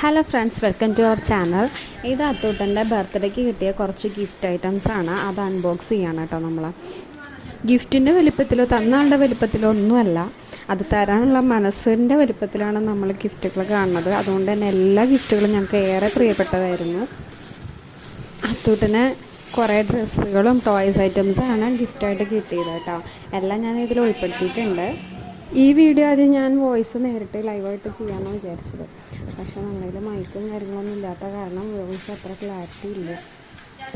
Hello friends, welcome to our channel. ഇത് അത്തൂട്ടൻ്റെ ബർത്ത്ഡേക്ക് കിട്ടിയ കുറച്ച് ഗിഫ്റ്റ് ഐറ്റംസ് ആണ്. അത് അൺബോക്സ് ചെയ്യാണ് കേട്ടോ നമ്മൾ. ഗിഫ്റ്റിൻ്റെ വലിപ്പത്തിലോ തന്നാളുടെ വലിപ്പത്തിലോ ഒന്നുമല്ല, അത് തരാനുള്ള മനസ്സിൻ്റെ വലിപ്പത്തിലാണ് നമ്മൾ ഗിഫ്റ്റുകൾ കാണുന്നത്. അതുകൊണ്ട് തന്നെ എല്ലാ ഗിഫ്റ്റുകളും ഞങ്ങൾക്ക് ഏറെ പ്രിയപ്പെട്ടതായിരുന്നു. അത്തൂട്ടിന് കുറേ ഡ്രസ്സുകളും ടോയ്സ് ഐറ്റംസാണ് ഗിഫ്റ്റായിട്ട് കിട്ടിയത് കേട്ടോ. എല്ലാം ഞാൻ ഇതിൽ ഉൾപ്പെടുത്തിയിട്ടുണ്ട്. ഈ വീഡിയോ ആദ്യം ഞാൻ വോയിസ് നേരിട്ട് ലൈവായിട്ട് ചെയ്യാമെന്ന് വിചാരിച്ചത്. പക്ഷേ നമ്മളിൽ മൈക്കും കാര്യങ്ങളൊന്നും ഇല്ലാത്ത കാരണം വോയിസ് അത്ര ക്ലാരിറ്റി ഇല്ല.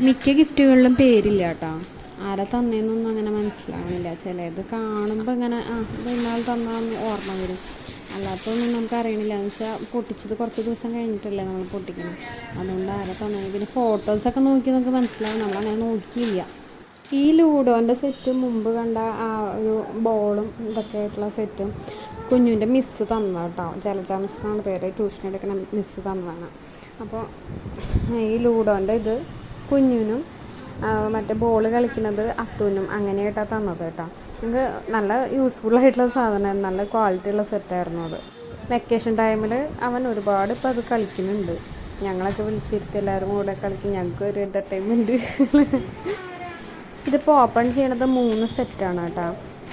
മിക്ക ഗിഫ്റ്റുകളിലും പേരില്ല കേട്ടോ. ആരെ തന്നേന്നൊന്നും അങ്ങനെ മനസ്സിലാവണില്ല. ചിലത് കാണുമ്പോൾ ഇങ്ങനെ ഇത് ഇന്നാൾ തന്നാന്ന് ഓർമ്മ വരും. അല്ലാത്തൊന്നും നമുക്ക് അറിയണില്ല. എന്ന് വെച്ചാൽ പൊട്ടിച്ചത് കുറച്ച് ദിവസം കഴിഞ്ഞിട്ടല്ലേ നമ്മൾ പൊട്ടിക്കണം. അതുകൊണ്ട് ആരെ തന്നെ പിന്നെ ഫോട്ടോസൊക്കെ നോക്കി നമുക്ക് മനസ്സിലാവും. നമ്മളങ്ങനെ നോക്കിയില്ല. ഈ ലൂഡോൻ്റെ സെറ്റും മുമ്പ് കണ്ട ആ ഒരു ബോളും ഇതൊക്കെ ആയിട്ടുള്ള സെറ്റും കുഞ്ഞുവിൻ്റെ മിസ്സ് തന്നതാണ് കേട്ടോ. ജലജ മിസ് എന്നാണ് പേര്. ട്യൂഷൻ എടുക്കുന്ന മിസ്സ് തന്നതാണ്. അപ്പോൾ ഈ ലൂഡോൻ്റെ ഇത് കുഞ്ഞിനും മറ്റേ ബോൾ കളിക്കുന്നത് അത്തൂനും അങ്ങനെയായിട്ടാണ് തന്നത് കേട്ടോ. നിങ്ങൾക്ക് നല്ല യൂസ്ഫുള്ളായിട്ടുള്ള സാധനമായിരുന്നു. നല്ല ക്വാളിറ്റി ഉള്ള സെറ്റായിരുന്നു അത്. വെക്കേഷൻ ടൈമിൽ അവൻ ഒരുപാട് ഇപ്പോൾ അത് കളിക്കുന്നുണ്ട്. ഞങ്ങളൊക്കെ വിളിച്ചിരുത്തി എല്ലാവരും കൂടെ കളിക്കും. ഞങ്ങൾക്ക് ഒരു എൻ്റർടൈൻമെൻറ്റ്. ഇതിപ്പോൾ ഓപ്പൺ ചെയ്യണത് 3 സെറ്റാണ് കേട്ടോ.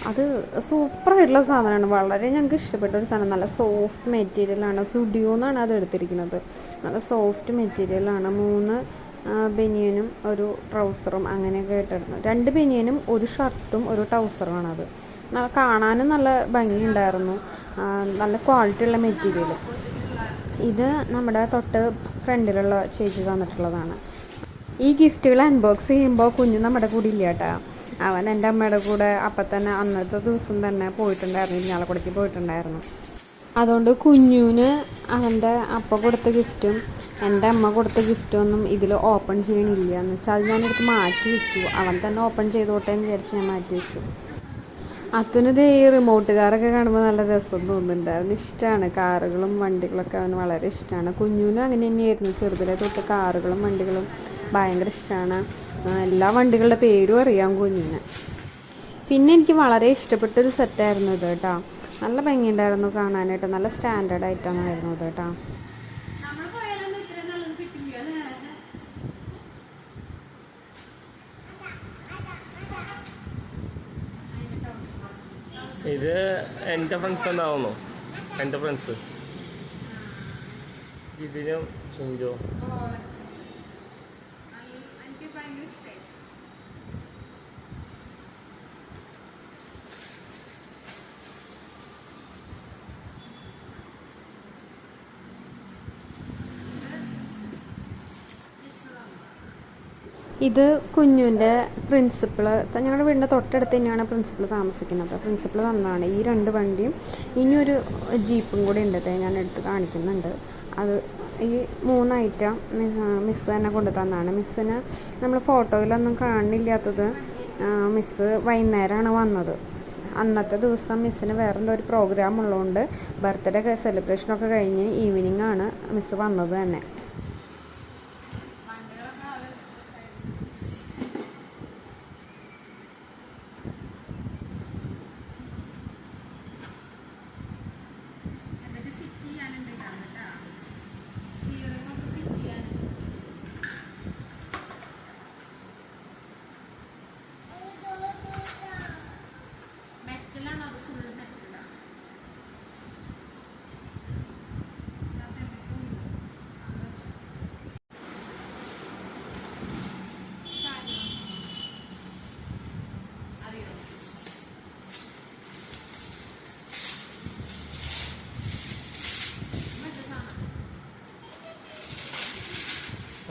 അത് സൂപ്പറായിട്ടുള്ള സാധനമാണ്. വളരെ ഞങ്ങൾക്ക് ഇഷ്ടപ്പെട്ട ഒരു സാധനം. നല്ല സോഫ്റ്റ് മെറ്റീരിയലാണ്. സ്റ്റുഡിയോ എന്നാണ് അത് എടുത്തിരിക്കുന്നത്. നല്ല സോഫ്റ്റ് മെറ്റീരിയലാണ്. 3 ബനിയനും ഒരു ട്രൗസറും അങ്ങനെയൊക്കെ ഇട്ടിരുന്നു. 2 ബനിയനും ഒരു ഷർട്ടും ഒരു ട്രൗസറുമാണത്. കാണാനും നല്ല ഭംഗിയുണ്ടായിരുന്നു. നല്ല ക്വാളിറ്റി ഉള്ള മെറ്റീരിയൽ. ഇത് നമ്മുടെ തൊട്ട് ഫ്രണ്ടിലുള്ള ചേച്ചി തന്നിട്ടുള്ളതാണ്. ഈ ഗിഫ്റ്റുകൾ അൺബോക്സ് ചെയ്യുമ്പോൾ കുഞ്ഞു നമ്മുടെ കൂടെ ഇല്ല കേട്ടോ. അവൻ എൻ്റെ അമ്മയുടെ കൂടെ അപ്പം തന്നെ അന്നത്തെ ദിവസം തന്നെ പോയിട്ടുണ്ടായിരുന്നു. ഇരിഞ്ഞാലക്കുടയ്ക്ക് പോയിട്ടുണ്ടായിരുന്നു. അതുകൊണ്ട് കുഞ്ഞുവിന് അവൻ്റെ അപ്പ കൊടുത്ത ഗിഫ്റ്റും എൻ്റെ അമ്മ കൊടുത്ത ഗിഫ്റ്റൊന്നും ഇതിൽ ഓപ്പൺ ചെയ്യണില്ല. എന്ന് വെച്ചാൽ അത് ഞാനെടുത്ത് മാറ്റി വെച്ചു. അവൻ തന്നെ ഓപ്പൺ ചെയ്തോട്ടെ എന്ന് വിചാരിച്ച് ഞാൻ മാറ്റി വെച്ചു. അത്തനിത് ഈ റിമോട്ട് കാറൊക്കെ കാണുമ്പോൾ നല്ല രസം തോന്നുന്നുണ്ട്. അവന് ഇഷ്ടമാണ് കാറുകളും വണ്ടികളൊക്കെ. അവന് വളരെ ഇഷ്ടമാണ്. കുഞ്ഞുവിനും അങ്ങനെ തന്നെയായിരുന്നു. ചെറുതിലെ തൊട്ട് കാറുകളും വണ്ടികളും ഭയങ്കര ഇഷ്ടമാണ്. എല്ലാ വണ്ടികളുടെ പേരും അറിയാം കുഞ്ഞിന്. പിന്നെ എനിക്ക് വളരെ ഇഷ്ടപ്പെട്ടൊരു സെറ്റായിരുന്നു ഇത് കേട്ടോ. നല്ല ഭംഗിയുണ്ടായിരുന്നു കാണാനായിട്ട്. നല്ല സ്റ്റാൻഡേർഡ് ആയിട്ടായിരുന്നു ഇത് കേട്ടോ. ഇത് എൻ്റെ ഫ്രണ്ട്സ് ഉണ്ടാവുന്നു. എൻ്റെ ഫ്രണ്ട്സ് ഇതിനും സിഞ്ചോ ഇത് കുഞ്ഞുവിൻ്റെ പ്രിൻസിപ്പിൾ. ഞങ്ങളുടെ വീടിൻ്റെ തൊട്ടടുത്ത് തന്നെയാണ് പ്രിൻസിപ്പിൾ താമസിക്കുന്നത്. പ്രിൻസിപ്പിൾ തന്നതാണ് ഈ 2 വണ്ടിയും. ഇനിയൊരു ജീപ്പും കൂടി ഉണ്ട്. ഞാൻ എടുത്ത് കാണിക്കുന്നുണ്ട്. അത് ഈ 3 ഐറ്റം മിസ്സ് തന്നെ കൊണ്ടു തന്നതാണ്. മിസ്സിന് നമ്മൾ ഫോട്ടോയിലൊന്നും കാണില്ലാത്തത് മിസ്സ് വൈകുന്നേരമാണ് വന്നത്. അന്നത്തെ ദിവസം മിസ്സിന് വേറെന്തോ ഒരു പ്രോഗ്രാം ഉള്ളതുകൊണ്ട് ബർത്ത്ഡേ സെലിബ്രേഷനൊക്കെ കഴിഞ്ഞ് ഈവനിങ് ആണ് മിസ്സ് വന്നത് തന്നെ.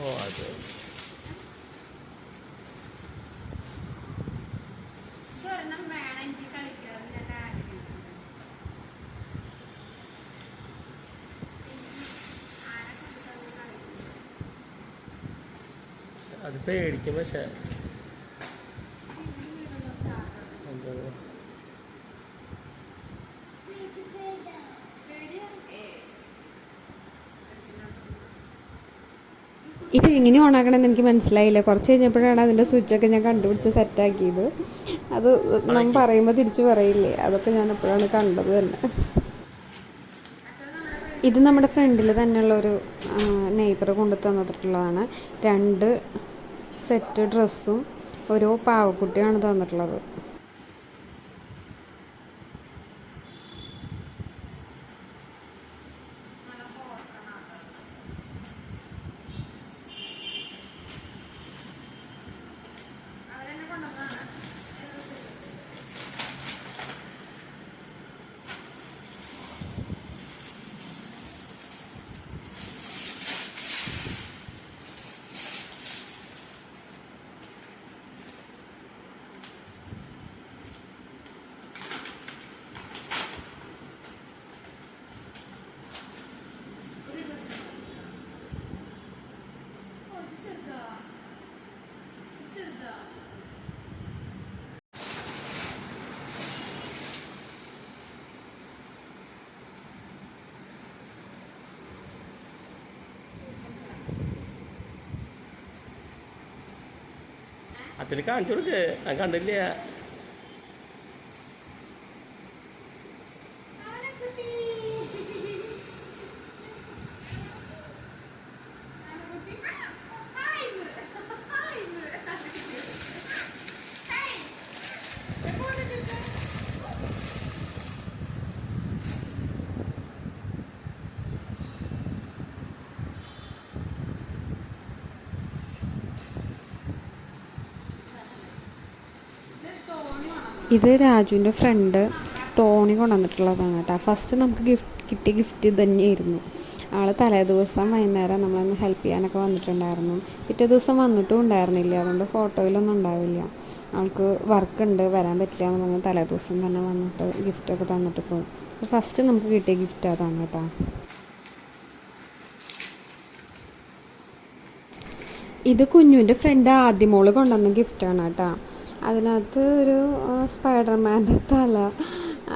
അത് അത് പേടിക്കും. പക്ഷേ ഇത് എങ്ങനെ ഓണാക്കണമെന്ന് എനിക്ക് മനസ്സിലായില്ല. കുറച്ച് കഴിഞ്ഞപ്പോഴാണ് അതിൻ്റെ സ്വിച്ചൊക്കെ ഞാൻ കണ്ടുപിടിച്ച് സെറ്റാക്കിയത്. അത് നമ്മൾ പറയുമ്പോൾ തിരിച്ച് പറയില്ലേ, അതൊക്കെ ഞാൻ എപ്പോഴാണ് കണ്ടത് തന്നെ. ഇത് നമ്മുടെ ഫ്രണ്ടിൽ തന്നെയുള്ളൊരു നെയ്ബർ കൊണ്ടു തന്നിട്ടുള്ളതാണ്. 2 സെറ്റ് ഡ്രസ്സും ഒരു പാവക്കുട്ടിയാണ് തന്നിട്ടുള്ളത്. അച്ഛന് കാണിച്ചു കൊടുക്ക്, ഞാൻ കണ്ടില്ല. ഇത് രാജുവിൻ്റെ ഫ്രണ്ട് ടോണി കൊണ്ടുവന്നിട്ടുള്ളതാണ് കേട്ടോ. ഫസ്റ്റ് നമുക്ക് കിട്ടിയ ഗിഫ്റ്റ് ഇത് തന്നെയായിരുന്നു. ആൾ തലേ ദിവസം വൈകുന്നേരം നമ്മളൊന്ന് ഹെൽപ്പ് ചെയ്യാനൊക്കെ വന്നിട്ടുണ്ടായിരുന്നു. പിറ്റേ ദിവസം വന്നിട്ടും ഉണ്ടായിരുന്നില്ല, അതുകൊണ്ട് ഫോട്ടോയിലൊന്നും ഉണ്ടാവില്ല. ആൾക്ക് വർക്കുണ്ട്, വരാൻ പറ്റില്ല എന്ന് പറഞ്ഞാൽ തലേ ദിവസം തന്നെ വന്നിട്ട് ഗിഫ്റ്റൊക്കെ തന്നിട്ട് പോയി. ഫസ്റ്റ് നമുക്ക് കിട്ടിയ ഗിഫ്റ്റ് അതാണ് കേട്ടോ. ഇത് കുഞ്ഞുവിൻ്റെ ഫ്രണ്ട് ആദ്യമോള് കൊണ്ടുവന്ന ഗിഫ്റ്റാണ് കേട്ടോ. അതിനകത്ത് ഒരു സ്പൈഡർമാൻ്റെ തല,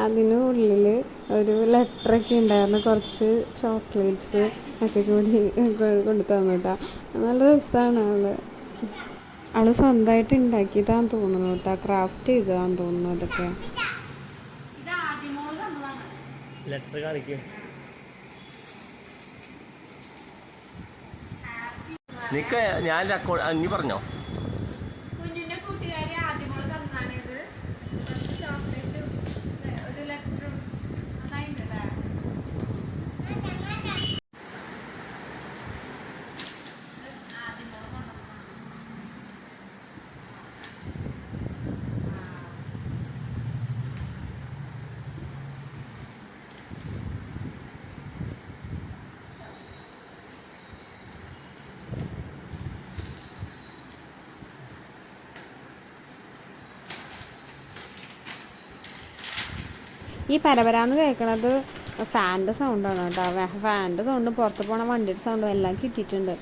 അതിനുള്ളിൽ ഒരു ലെറ്ററൊക്കെ ഉണ്ടായിരുന്നു, കുറച്ച് ചോക്ലേറ്റ്സ് ഒക്കെ കൂടി കൊണ്ടു തന്നു കേട്ടോ. നല്ല രസമാണ്. അവൾ സ്വന്തമായിട്ട് ഉണ്ടാക്കിയതാന്ന് തോന്നുന്നു കേട്ടോ, ക്രാഫ്റ്റ് ചെയ്തതാന്ന് തോന്നുന്നു അതൊക്കെ. ലെറ്റർ കാണിക്കും. നിക്ക്, ഞാൻ നീ പറഞ്ഞോ. ഈ പരപരാന്ന് കേൾക്കണത് ഫാനിൻ്റെ സൗണ്ടാണ് കേട്ടോ. ഫാനിൻ്റെ സൗണ്ടും പുറത്ത് പോണ വണ്ടിയുടെ സൗണ്ടും എല്ലാം കിട്ടിയിട്ടുണ്ട്.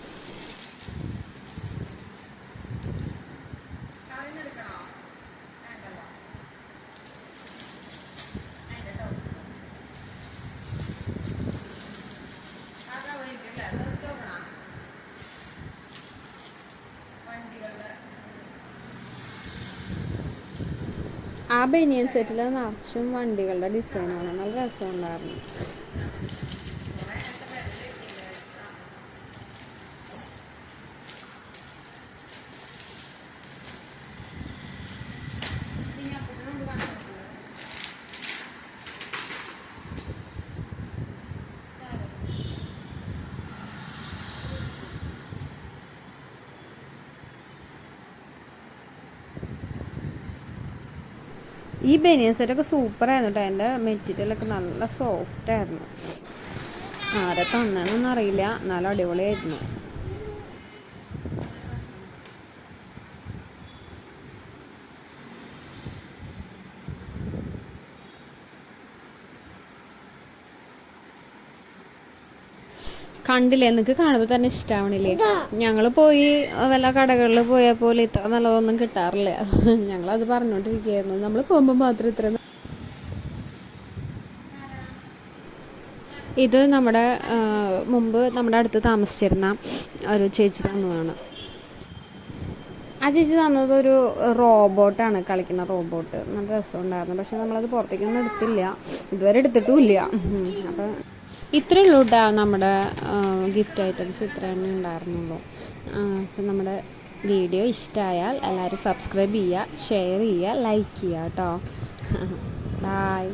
ആ ബനിയൻ സെറ്റിൽ നിറച്ചും വണ്ടികളുടെ ഡിസൈനാണ്, നല്ല രസമുണ്ടായിരുന്നു. ഈ ബനിയൻ സെറ്റൊക്കെ സൂപ്പറായിരുന്നു കേട്ടോ. എൻ്റെ മെറ്റീരിയലൊക്കെ നല്ല സോഫ്റ്റായിരുന്നു. ആരെ തന്നതെന്നൊന്നും അറിയില്ല, എന്നാലും അടിപൊളിയായിരുന്നു. കണ്ടില്ലേ, എനിക്ക് കാണുമ്പോൾ തന്നെ ഇഷ്ടമാവണില്ലേ. ഞങ്ങൾ പോയി വല്ല കടകളിൽ പോയാൽ പോലെ ഇത്ര നല്ലതൊന്നും കിട്ടാറില്ല. ഞങ്ങളത് പറഞ്ഞുകൊണ്ടിരിക്കുകയായിരുന്നു, നമ്മൾ പോകുമ്പോൾ മാത്രം ഇത്ര. ഇത് നമ്മുടെ മുമ്പ് നമ്മുടെ അടുത്ത് താമസിച്ചിരുന്ന ഒരു ചേച്ചി തന്നതാണ്. ആ ചേച്ചി തന്നത് ഒരു റോബോട്ടാണ്, കളിക്കുന്ന റോബോട്ട്. നല്ല രസമുണ്ടായിരുന്നു. പക്ഷെ നമ്മളത് പുറത്തേക്കൊന്നും എടുത്തില്ല, ഇതുവരെ എടുത്തിട്ടുമില്ല. അപ്പം ഇത്രയേ ഉള്ളൂ കേട്ടോ നമ്മുടെ ഗിഫ്റ്റ് ഐറ്റംസ് ഇത്ര തന്നെ ഉണ്ടായിരുന്നുള്ളൂ. അപ്പം നമ്മുടെ വീഡിയോ ഇഷ്ടമായാൽ എല്ലാവരും സബ്സ്ക്രൈബ് ചെയ്യുക, ഷെയർ ചെയ്യുക, ലൈക്ക് ചെയ്യുക കേട്ടോ. ബായ്.